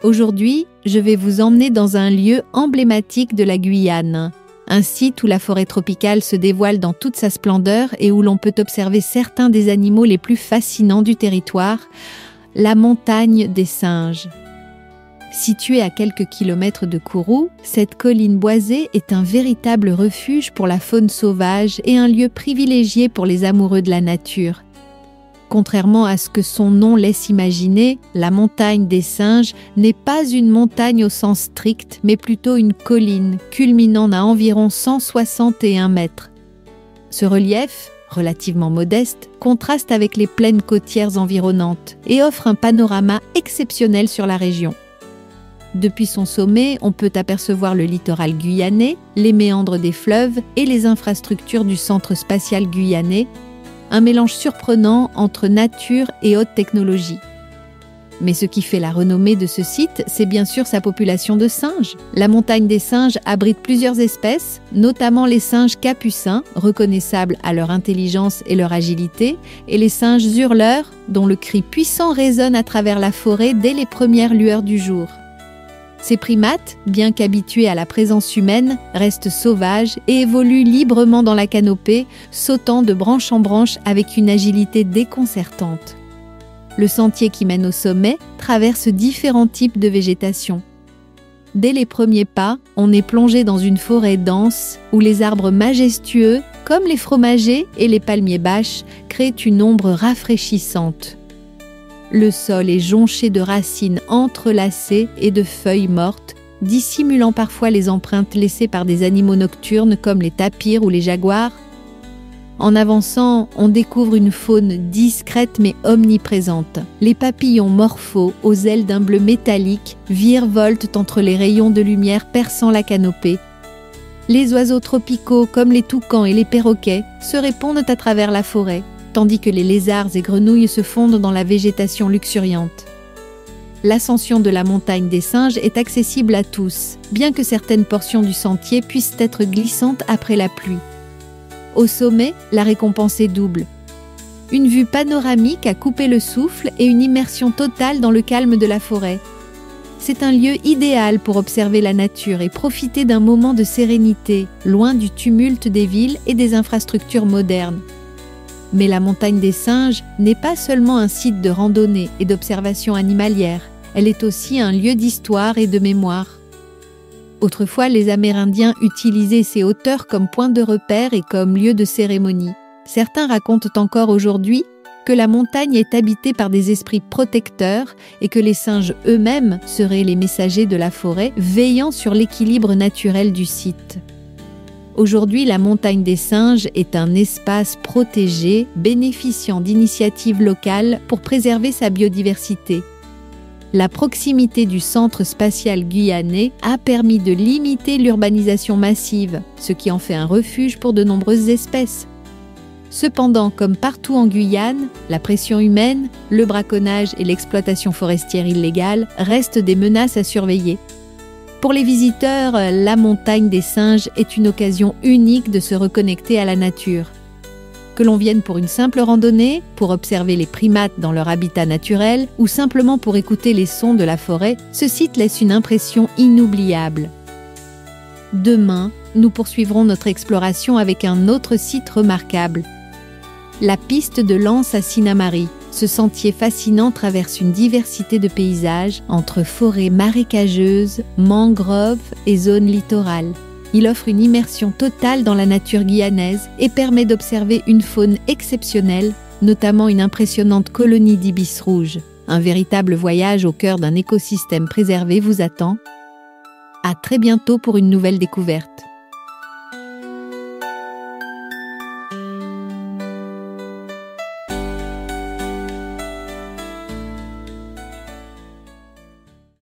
Aujourd'hui, je vais vous emmener dans un lieu emblématique de la Guyane. Un site où la forêt tropicale se dévoile dans toute sa splendeur et où l'on peut observer certains des animaux les plus fascinants du territoire, la montagne des singes. Située à quelques kilomètres de Kourou, cette colline boisée est un véritable refuge pour la faune sauvage et un lieu privilégié pour les amoureux de la nature. Contrairement à ce que son nom laisse imaginer, la montagne des singes n'est pas une montagne au sens strict, mais plutôt une colline culminant à environ 161 mètres. Ce relief, relativement modeste, contraste avec les plaines côtières environnantes et offre un panorama exceptionnel sur la région. Depuis son sommet, on peut apercevoir le littoral guyanais, les méandres des fleuves et les infrastructures du centre spatial guyanais, un mélange surprenant entre nature et haute technologie. Mais ce qui fait la renommée de ce site, c'est bien sûr sa population de singes. La montagne des singes abrite plusieurs espèces, notamment les singes capucins, reconnaissables à leur intelligence et leur agilité, et les singes hurleurs, dont le cri puissant résonne à travers la forêt dès les premières lueurs du jour. Ces primates, bien qu'habitués à la présence humaine, restent sauvages et évoluent librement dans la canopée, sautant de branche en branche avec une agilité déconcertante. Le sentier qui mène au sommet traverse différents types de végétation. Dès les premiers pas, on est plongé dans une forêt dense où les arbres majestueux, comme les fromagers et les palmiers bâches, créent une ombre rafraîchissante. Le sol est jonché de racines entrelacées et de feuilles mortes, dissimulant parfois les empreintes laissées par des animaux nocturnes comme les tapirs ou les jaguars. En avançant, on découvre une faune discrète mais omniprésente. Les papillons morphos aux ailes d'un bleu métallique virevoltent entre les rayons de lumière perçant la canopée. Les oiseaux tropicaux comme les toucans et les perroquets se répandent à travers la forêt, tandis que les lézards et grenouilles se fondent dans la végétation luxuriante. L'ascension de la montagne des singes est accessible à tous, bien que certaines portions du sentier puissent être glissantes après la pluie. Au sommet, la récompense est double. Une vue panoramique à couper le souffle et une immersion totale dans le calme de la forêt. C'est un lieu idéal pour observer la nature et profiter d'un moment de sérénité, loin du tumulte des villes et des infrastructures modernes. Mais la montagne des singes n'est pas seulement un site de randonnée et d'observation animalière, elle est aussi un lieu d'histoire et de mémoire. Autrefois, les Amérindiens utilisaient ces hauteurs comme point de repère et comme lieu de cérémonie. Certains racontent encore aujourd'hui que la montagne est habitée par des esprits protecteurs et que les singes eux-mêmes seraient les messagers de la forêt, veillant sur l'équilibre naturel du site. Aujourd'hui, la montagne des singes est un espace protégé, bénéficiant d'initiatives locales pour préserver sa biodiversité. La proximité du centre spatial guyanais a permis de limiter l'urbanisation massive, ce qui en fait un refuge pour de nombreuses espèces. Cependant, comme partout en Guyane, la pression humaine, le braconnage et l'exploitation forestière illégale restent des menaces à surveiller. Pour les visiteurs, la montagne des singes est une occasion unique de se reconnecter à la nature. Que l'on vienne pour une simple randonnée, pour observer les primates dans leur habitat naturel ou simplement pour écouter les sons de la forêt, ce site laisse une impression inoubliable. Demain, nous poursuivrons notre exploration avec un autre site remarquable. La piste de l'Anse à Sinnamary. Ce sentier fascinant traverse une diversité de paysages entre forêts marécageuses, mangroves et zones littorales. Il offre une immersion totale dans la nature guyanaise et permet d'observer une faune exceptionnelle, notamment une impressionnante colonie d'ibis rouges. Un véritable voyage au cœur d'un écosystème préservé vous attend. À très bientôt pour une nouvelle découverte.